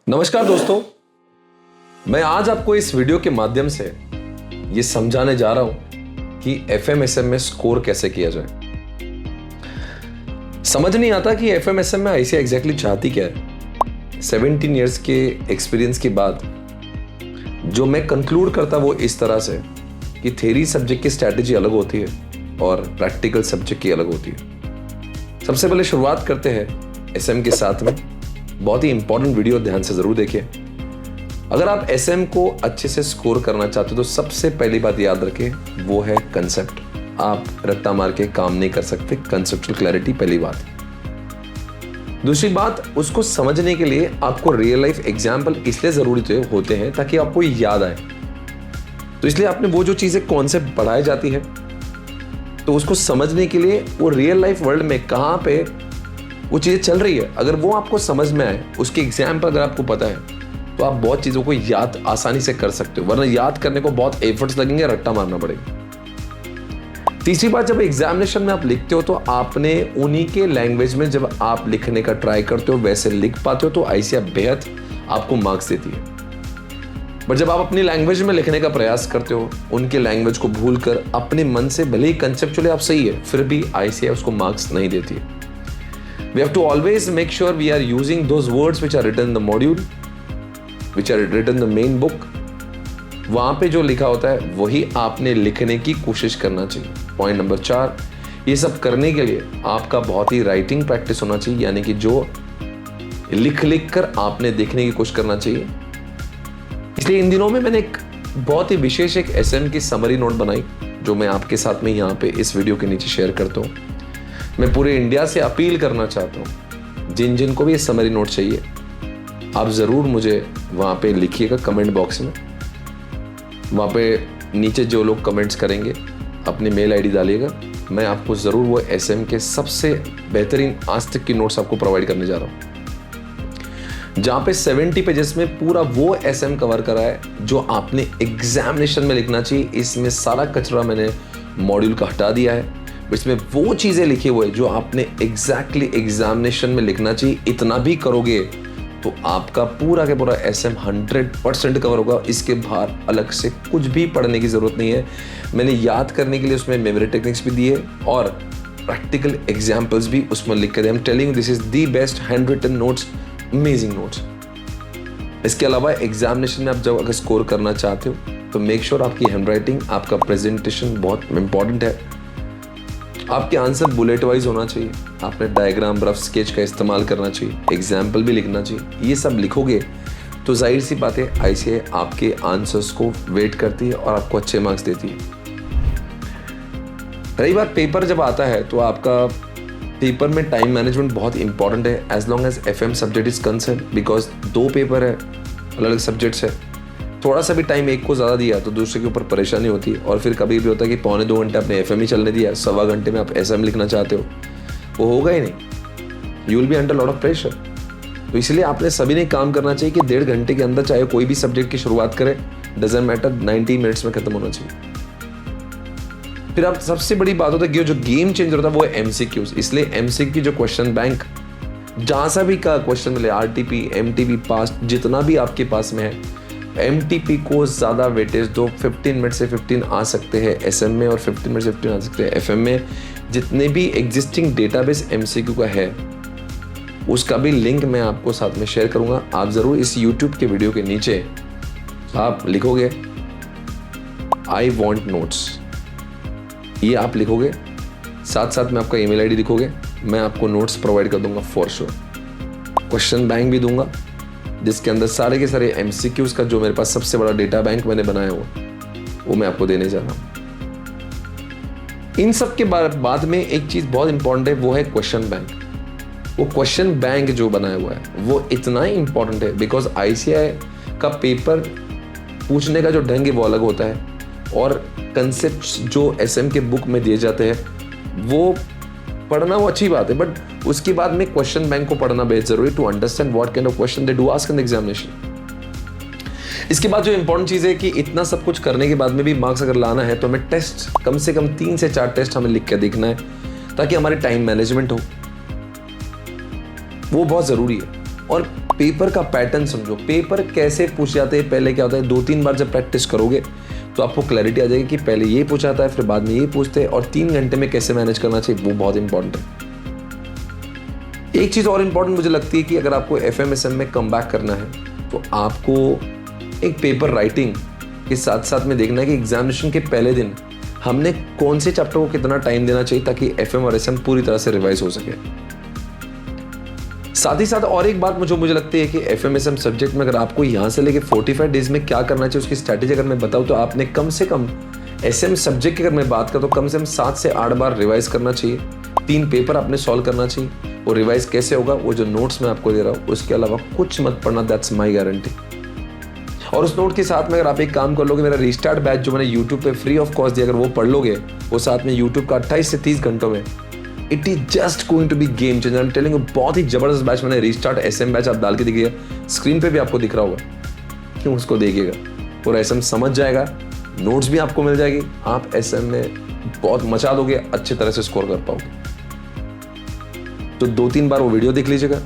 नमस्कार दोस्तों, मैं आज आपको इस वीडियो के माध्यम से ये समझाने जा रहा हूं कि एफएमएसएम में स्कोर कैसे किया जाए। समझ नहीं आता कि एफएमएसएम में ऐसे एग्जैक्टली चाहती क्या है। 17 इयर्स के एक्सपीरियंस के बाद जो मैं कंक्लूड करता वो इस तरह से कि थ्योरी सब्जेक्ट की स्ट्रैटेजी अलग होती है और प्रैक्टिकल सब्जेक्ट की अलग होती है। सबसे पहले शुरुआत करते हैं एसएम के साथ में। बहुत ही इंपॉर्टेंट वीडियो, ध्यान से जरूर देखिए। अगर आप एसएम को अच्छे से स्कोर करना चाहते हो तो सबसे पहली बात याद रखें, वो है कंसेप्ट। आप रट्टा मार के काम नहीं कर सकते। कंसेप्चुअल क्लैरिटी पहली बात। दूसरी बात, उसको समझने के लिए आपको रियल लाइफ एग्जाम्पल इसलिए जरूरी होते हैं ताकि आपको याद आए। तो इसलिए आपने वो जो चीजें कॉन्सेप्ट पढ़ाई जाती है तो उसको समझने के लिए वो रियल लाइफ वर्ल्ड में कहां पे वो चीजें चल रही है, अगर वो आपको समझ में आए, उसके एग्जाम्पल अगर आपको पता है तो आप बहुत चीजों को याद आसानी से कर सकते हो। वरना याद करने को बहुत एफर्ट्स लगेंगे, रट्टा मारना पड़ेगा। तीसरी बात, जब एग्जामिनेशन में आप लिखते हो तो आपने उन्हीं के लैंग्वेज में जब आप लिखने का ट्राई करते हो वैसे लिख पाते हो तो आईसीएआर बेहद आपको मार्क्स देती है। बट जब आप अपनी लैंग्वेज में लिखने का प्रयास करते हो, उनके लैंग्वेज को भूलकर अपने मन से, भले ही कंसेप्चुअली आप सही है, फिर भी आईसीएआर उसको मार्क्स नहीं देती है। We have to always make sure we are using those words which are written in the module, which are written in the main book. वहां पे जो लिखा होता है वही आपने लिखने की कोशिश करना चाहिए। पॉइंट नंबर 4, ये सब करने के लिए आपका बहुत ही राइटिंग प्रैक्टिस होना चाहिए, यानी कि जो लिख कर आपने देखने की कोशिश करना चाहिए। इसलिए इन दिनों में मैंने एक बहुत ही विशेष एक एसएम की समरी नोट बनाई जो मैं आपके साथ में यहाँ पे इस वीडियो के नीचे शेयर करता हूँ। मैं पूरे इंडिया से अपील करना चाहता हूँ, जिन जिन को भी ये समरी नोट चाहिए आप ज़रूर मुझे वहाँ पे लिखिएगा कमेंट बॉक्स में। वहाँ पे नीचे जो लोग कमेंट्स करेंगे अपनी मेल आईडी डालिएगा। मैं आपको ज़रूर वो एसएम के सबसे बेहतरीन आज तक की नोट्स आपको प्रोवाइड करने जा रहा हूँ, जहाँ पे 70 पेजेस में पूरा वो एसएम कवर करा है जो आपने एग्जामिनेशन में लिखना चाहिए। इसमें सारा कचरा मैंने मॉड्यूल का हटा दिया है। इसमें वो चीजें लिखी हुई है जो आपने एग्जैक्टली एग्जामिनेशन में लिखना चाहिए। इतना भी करोगे तो आपका पूरा का पूरा एसएम 100% कवर होगा। इसके बाहर अलग से कुछ भी पढ़ने की जरूरत नहीं है। मैंने याद करने के लिए उसमें मेमोरी टेक्निक्स भी दिए और प्रैक्टिकल एग्जाम्पल्स भी उसमें लिख कर दिए। I am telling this is the best hand written notes, amazing notes. इसके अलावा एग्जामिनेशन में आप जब अगर स्कोर करना चाहते हो तो मेक श्योर आपकी हैंड राइटिंग, आपका प्रेजेंटेशन बहुत इंपॉर्टेंट है। आपके आंसर बुलेट वाइज होना चाहिए। आपने डायग्राम, रफ स्केच का इस्तेमाल करना चाहिए, एग्जाम्पल भी लिखना चाहिए। ये सब लिखोगे तो जाहिर सी बात है आईसीएआर आपके आंसर्स को वेट करती है और आपको अच्छे मार्क्स देती है। रही बात पेपर जब आता है तो आपका पेपर में टाइम मैनेजमेंट बहुत इंपॉर्टेंट है as long as FM subject is concern, because 2 paper है, अलग अलग सब्जेक्ट्स है। थोड़ा सा भी टाइम एक को ज़्यादा दिया तो दूसरे के ऊपर परेशानी होती है। और फिर कभी भी होता है कि 1.25 घंटे आपने एफएम ही चलने दिया, 1.25 घंटे में आप एसएम लिखना चाहते हो, वो होगा ही नहीं। You will be under lot of pressure. तो इसलिए आपने सभी ने काम करना चाहिए कि 1.5 घंटे के अंदर चाहे कोई भी सब्जेक्ट की शुरुआत करें, डजंट मैटर, 90 मिनट्स में खत्म होना चाहिए। फिर आप सबसे बड़ी बात होता है कि जो गेम चेंजर होता है वो है एमसीक्यूज। इसलिए एमसीक्यू की जो क्वेश्चन बैंक जहां सा भी का क्वेश्चन मिले, आरटीपी, एमटीपी, पास्ट, जितना भी आपके पास में है, एमटीपी को ज़्यादा वेटेज दो। 15 मिनट से 15 आ सकते हैं एसएम में और 15 मिनट से 15 आ सकते हैं एफएम में। जितने भी एग्जिस्टिंग डेटाबेस एमसीक्यू का है उसका भी लिंक मैं आपको साथ में शेयर करूंगा। आप ज़रूर इस यूट्यूब के वीडियो के नीचे आप लिखोगे आई वॉन्ट नोट्स, ये आप लिखोगे, साथ साथ में आपका ईमेल आईडी लिखोगे, मैं आपको नोट्स प्रोवाइड कर दूंगा फॉर श्योर। क्वेश्चन बैंक भी दूंगा जिसके अंदर सारे के सारे एमसीक्यूज का जो मेरे पास सबसे बड़ा डेटा बैंक मैंने बनाया वो मैं आपको देने जा रहा हूं। इन सब के बाद में एक चीज बहुत इंपॉर्टेंट है, वो है क्वेश्चन बैंक। वो क्वेश्चन बैंक जो बनाया हुआ है वो इतना ही इंपॉर्टेंट है बिकॉज आईसीएआर का पेपर पूछने का जो ढंग है वो अलग होता है और कंसेप्ट जो एसएम के बुक में दिए जाते हैं वो पढ़ना वो अच्छी बात है, बट उसके बाद में क्वेश्चन बैंक को पढ़ना बेहद जरूरी to understand what kind of question they do ask in the examination. इसके बाद जो इंपॉर्टेंट चीज है कि इतना सब कुछ करने के बाद में भी मार्क्स अगर लाना है तो हमें टेस्ट कम से कम 3 से 4 टेस्ट हमें लिख के देखना है ताकि हमारी टाइम मैनेजमेंट हो, वो बहुत जरूरी है। और पेपर का पैटर्न समझो, पेपर कैसे पूछ जाते हैं। पहले क्या होता है, 2-3 बार जब प्रैक्टिस करोगे तो आपको क्लैरिटी आ जाएगी कि पहले ये पूछा जाता है, फिर बाद में ये पूछते हैं, और 3 घंटे में कैसे मैनेज करना चाहिए, वो बहुत इंपॉर्टेंट है। एक चीज और इंपॉर्टेंट मुझे लगती है कि अगर आपको FMSM में कम बैक करना है तो आपको एक पेपर राइटिंग के साथ साथ में देखना है कि एग्जामिनेशन के पहले दिन हमने कौन से चैप्टर को कितना टाइम देना चाहिए ताकि FM और SM पूरी तरह से रिवाइज हो सके। साथ ही साथ और एक बात मुझे लगती है कि FMSM सब्जेक्ट में अगर आपको यहाँ से लेके 45 डेज में क्या करना चाहिए उसकी स्ट्रैटेजी अगर मैं बताऊँ तो आपने कम से कम SM सब्जेक्ट की अगर मैं बात करूँ तो कम से कम 7 से 8 बार रिवाइज करना चाहिए। 3 पेपर आपने सॉल्व करना चाहिए। और रिवाइज कैसे होगा, वो जो नोट्स मैं आपको दे रहा हूँ उसके अलावा कुछ मत पढ़ना, दैट्स माई गारंटी। और उस नोट के साथ में अगर आप एक काम कर लोगे, मेरा रिस्टार्ट बैच जो मैंने यूट्यूब पे फ्री ऑफ कॉस्ट दिया, अगर वो पढ़ लोगे, वो साथ में यूट्यूब का 28 से 30 घंटों में, it is just going to be game changer. I am telling you, बहुत ही जबरदस्त बैच मैंने रिस्टार्ट SM बैच आप डाल के दिखिए, स्क्रीन पे भी आपको दिख रहा होगा, क्यों उसको देखिएगा और SM समझ जाएगा, नोट्स भी आपको मिल जाएगी, आप SM में बहुत मचा दोगे, अच्छी तरह से स्कोर कर पाओगे। तो 2-3 बार वो वीडियो देख लीजिएगा,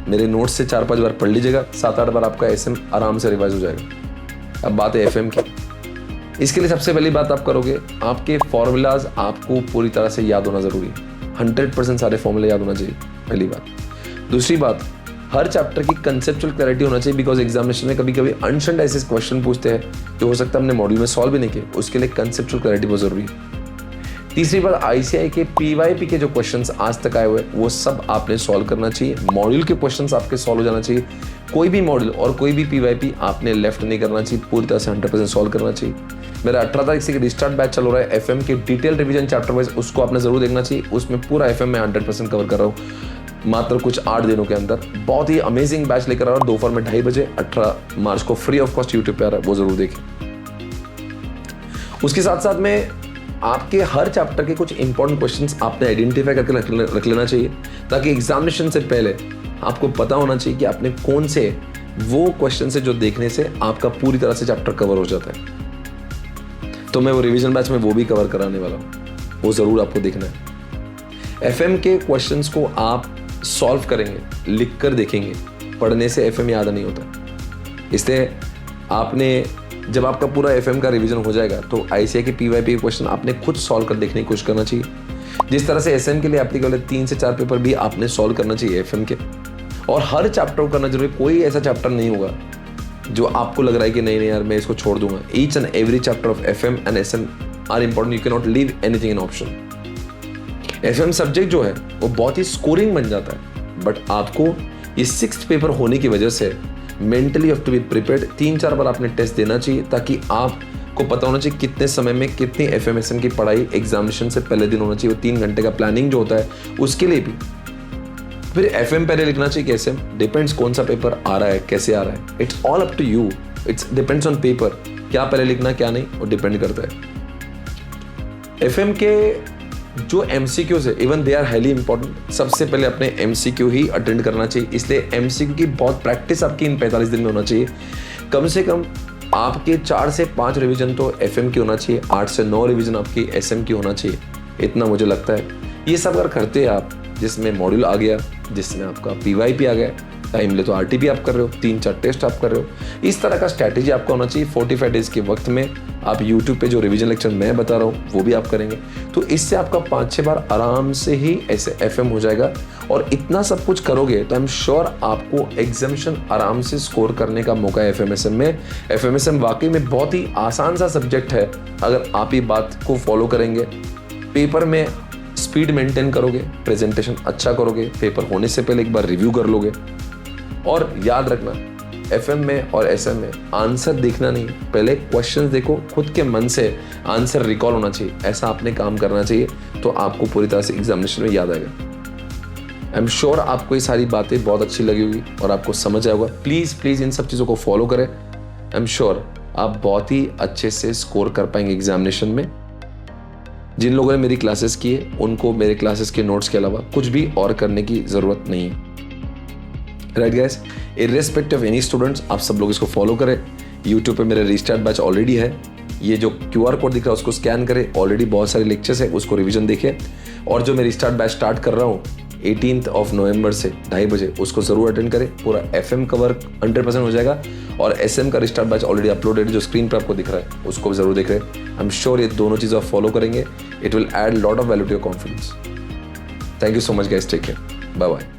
मेरे नोट्स से 4-5 बार पढ़ लीजिएगा, 7-8 बार आपका SM आराम से रिवाइज हो जाएगा। अब बात है FM की। इसके लिए सबसे पहली बात आप करोगे, आपके फॉर्मूलाज आपको पूरी तरह से याद होना जरूरी है। 100% सारे फॉर्मूले याद होना चाहिए, पहली बात। दूसरी बात, हर चैप्टर की कंसेप्चुअल क्लैरिटी होना चाहिए, बिकॉज एग्जामिनेशन में कभी कभी अनशंट ऐसे क्वेश्चन पूछते हैं जो हो सकता है हमने मॉड्यूल में सॉल्व भी नहीं किए, उसके लिए कंसेप्चुअल क्लैरिटी बहुत जरूरी है। तीसरी बात, ICI के PYP के जो क्वेश्चंस आज तक आए हुए वो सब आपने सॉल्व करना चाहिए। मॉड्यूल के क्वेश्चंस आपके सॉल्व हो जाना चाहिए, कोई भी मॉड्यूल और कोई भी PYP आपने लेफ्ट नहीं करना चाहिए, पूरी तरह से 100% सॉल्व करना चाहिए। मेरा 18 तारीख से रिस्टार्ट बैच चल रहा है FM के डिटेल रिवीजन चैप्टर वाइज, उसको आपने जरूर देखना चाहिए। उसमें पूरा FM में 100% कवर कर रहा हूँ मात्र कुछ 8 दिनों के अंदर। बहुत ही अमेजिंग बैच लेकर आ रहा हूँ, दोपहर में 2:30 बजे 18 मार्च को फ्री ऑफ कॉस्ट यूट्यूब पे आ रहा है, वो जरूर देखें। उसके साथ साथ में आपके हर चैप्टर के कुछ इंपॉर्टेंट क्वेश्चंस आपने आइडेंटिफाई करके रख लेना चाहिए, ताकि एग्जामिनेशन से पहले आपको पता होना चाहिए कि आपने कौन से वो क्वेश्चन से जो देखने से आपका पूरी तरह से चैप्टर कवर हो जाता है। तो मैं वो रिवीजन बैच में वो भी कवर कराने वाला हूँ, वो जरूर आपको देखना है। FM के क्वेश्चंस को आप सॉल्व करेंगे, लिख कर देखेंगे, पढ़ने से FM याद नहीं होता। इसलिए आपने जब आपका पूरा FM का रिवीजन हो जाएगा तो ICI के PYP के क्वेश्चन आपने खुद सॉल्व कर देखने की कोशिश करना चाहिए। जिस तरह से SM के लिए एप्लीकेबल है 3 से 4 पेपर भी आपने सॉल्व करना चाहिए FM के, और हर चैप्टर को करना जरूरी। कोई ऐसा चैप्टर नहीं होगा जो आपको लग रहा है कि नहीं यार मैं इसको छोड़ दूंगा। Each and every chapter of FM and SM are important, you can not leave anything in option. FM subject जो है वो बहुत ही स्कोरिंग बन जाता है, बट आपको ये 6th पेपर होने की वजह से mentally have to be prepared. 3-4 बार आपने टेस्ट देना चाहिए ताकि आपको पता होना चाहिए कितने समय में कितनी FMSM की पढ़ाई एग्जामिनेशन से पहले दिन होना चाहिए। वो 3 घंटे का प्लानिंग जो होता है उसके लिए भी। फिर FM पहले लिखना चाहिए कि SM डिपेंड्स कौन सा पेपर आ रहा है, कैसे आ रहा है, it's all up to you, it's depends on paper, क्या पहले लिखना क्या नहीं वो डिपेंड करता है। FM के जो MCQs है even they are highly important. सबसे पहले अपने MCQ ही अटेंड करना चाहिए, इसलिए MCQ की बहुत प्रैक्टिस आपकी इन 45 दिन में होना चाहिए। कम से कम आपके 4 से 5 रिवीजन तो FM की होना चाहिए, 8 से 9 रिवीजन आपकी SM की होना चाहिए, इतना मुझे लगता है। ये सब अगर करते हैं आप, जिसमें मॉड्यूल आ गया, जिसमें आपका PYP आ गया, टाइम ले तो RTP आप कर रहे हो, 3-4 टेस्ट आप कर रहे हो, इस तरह का स्ट्रैटेजी आपका होना चाहिए। 45 डेज के वक्त में आप YouTube पे जो रिवीजन लेक्चर मैं बता रहा हूँ वो भी आप करेंगे, तो इससे आपका 5-6 बार आराम से ही ऐसे FM हो जाएगा। और इतना सब कुछ करोगे तो आई एम श्योर आपको एग्जामिनेशन आराम से स्कोर करने का मौका है FMSM में। FMSM वाकई में बहुत ही आसान सा सब्जेक्ट है, अगर आप ये बात को फॉलो करेंगे। पेपर में स्पीड मेंटेन करोगे, प्रेजेंटेशन अच्छा करोगे, पेपर होने से पहले एक बार रिव्यू कर लोगे। और याद रखना, FM में और SM में आंसर देखना नहीं, पहले क्वेश्चंस देखो, खुद के मन से आंसर रिकॉल होना चाहिए, ऐसा आपने काम करना चाहिए, तो आपको पूरी तरह से एग्जामिनेशन में याद आएगा। आई एम श्योर आपको ये सारी बातें बहुत अच्छी लगी होगी और आपको समझ आएगा। प्लीज़ इन सब चीज़ों को फॉलो करें। आई एम श्योर आप बहुत ही अच्छे से स्कोर कर पाएंगे एग्जामिनेशन में। जिन लोगों ने मेरी क्लासेस की है उनको मेरे क्लासेस के नोट्स के अलावा कुछ भी और करने की ज़रूरत नहीं है। Right guys, irrespective of any students, आप सब लोग इसको फॉलो करें। यूट्यूब पे मेरा रिस्टार्ट बैच ऑलरेडी है, ये जो QR कोड दिख रहा है उसको स्कैन करें, ऑलरेडी बहुत सारे लेक्चर्स है, उसको रिवीजन देखें। और जो मैं रिस्टार्ट बैच स्टार्ट कर रहा हूँ 18th ऑफ नवंबर से 2:30 बजे उसको ज़रूर अटेंड करें। पूरा FM कवर 100% हो जाएगा और SM का रिस्टार्ट बैच ऑलरेडी अपलोडेड जो स्क्रीन पर आपको दिख रहा है उसको भी ज़रूर देख रहे हैं। आई एम श्योर ये दोनों चीज़ें आप फॉलो करेंगे, it will add lot of value to your confidence. Thank you so much guys, take care, bye bye.